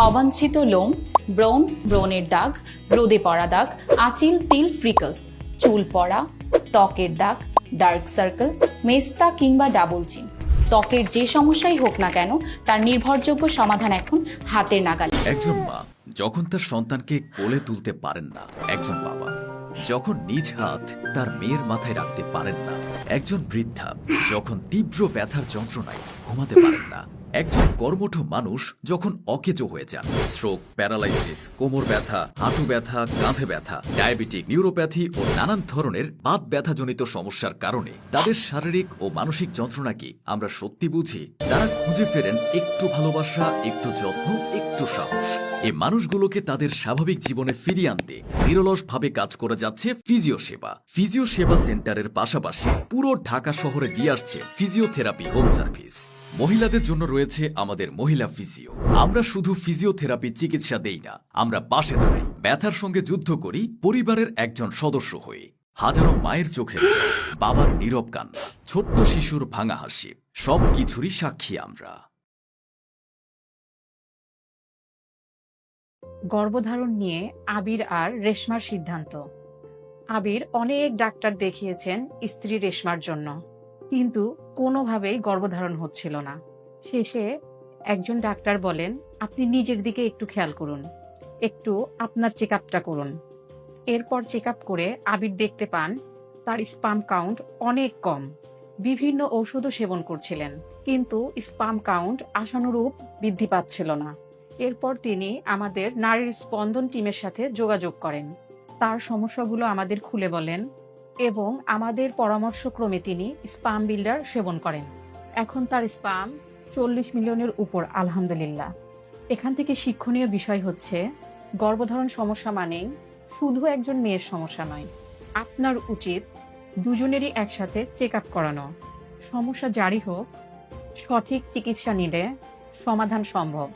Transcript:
অবাঞ্ছিত লোম, ব্রণ, ব্রণের দাগ, রোদে পড়া দাগ, আঁচিল, তিল, ফ্রিকলস, চুল পড়া, ত্বকের দাগ, ডার্ক সার্কেল, মেস্তা কিংবা ডাবল চিন, ত্বকের যে সমস্যাই হোক না কেন তার নির্ভরযোগ্য সমাধান এখন হাতের নাগালে। একজন মা যখন তার সন্তানকে কোলে তুলতে পারেন না, একজন বাবা যখন নিজ হাত তার মেয়ের মাথায় রাখতে পারেন না, একজন বৃদ্ধা যখন তীব্র ব্যথার যন্ত্রণায় ঘুমাতে পারেন না, একজন কর্মঠ মানুষ যখন অকেজো হয়ে যান, স্ট্রোক, প্যারালাইসিস, কোমর ব্যথা, হাঁটু ব্যথা, কাঁধে ব্যথা, ডায়াবেটিক, নিউরোপ্যাথি ও নানান ধরনের বাত ব্যথাজনিত সমস্যার কারণে তাদের শারীরিক ও মানসিক যন্ত্রণাকে আমরা সত্যি বুঝি, তারা খুঁজে ফেরেন একটু ভালোবাসা, একটু যত্ন, একটু সাহস। এই মানুষগুলোকে তাদের স্বাভাবিক জীবনে ফিরিয়ে আনতে নিরলসভাবে কাজ করে যাচ্ছে ফিজিও সেবা। ফিজিও সেবা সেন্টারের পাশাপাশি পুরো ঢাকা শহরে দিয়ে আসছে ফিজিওথেরাপি হোম সার্ভিস। মহিলাদের জন্য রয়েছে আমাদের মহিলা ফিজিও। আমরা শুধু ফিজিওথেরাপি চিকিৎসা দেই না, আমরা পাশে দাঁড়াই, ব্যথার সঙ্গে যুদ্ধ করি পরিবারের একজন সদস্য হয়ে। হাজারো মায়ের চোখের জল, বাবার নীরব কান্না, ছোট্ট শিশুর ভাঙা হাসি, সব কিছুরই সাক্ষী আমরা। গর্ভধারণ নিয়ে আবির আর রেশমার সিদ্ধান্ত। আবির অনেক ডাক্তার দেখিয়েছেন স্ত্রী রেশমার জন্য, কিন্তু কোনোভাবেই গর্ভধারণ হচ্ছিল না। শেষে একজন ডাক্তার বলেন, আপনি নিজের দিকে একটু খেয়াল করুন, একটু আপনার চেক আপটা করুন। এরপর চেক আপ করে আবির দেখতে পান তার স্পাম কাউন্ট অনেক কম। বিভিন্ন ঔষধও সেবন করছিলেন, কিন্তু স্পাম কাউন্ট আশানুরূপ বৃদ্ধি পাচ্ছিল না। এরপর তিনি আমাদের নারীর স্পন্দন টিমের সাথে যোগাযোগ করেন, তার সমস্যাগুলো আমাদের খুলে বলেন এবং আমাদের পরামর্শক্রমে তিনি স্পাম বিল্ডার সেবন করেন। এখন তার স্পাম 40 মিলিয়নের উপর, আলহামদুলিল্লাহ। এখান থেকে শিক্ষণীয় বিষয় হচ্ছে, গর্ভধারণ সমস্যা মানেই শুধু একজন মেয়ের সমস্যা নয়। আপনার উচিত দুজনেরই একসাথে চেক আপ করানো। সমস্যা জারি হোক, সঠিক চিকিৎসা নিলে সমাধান সম্ভব।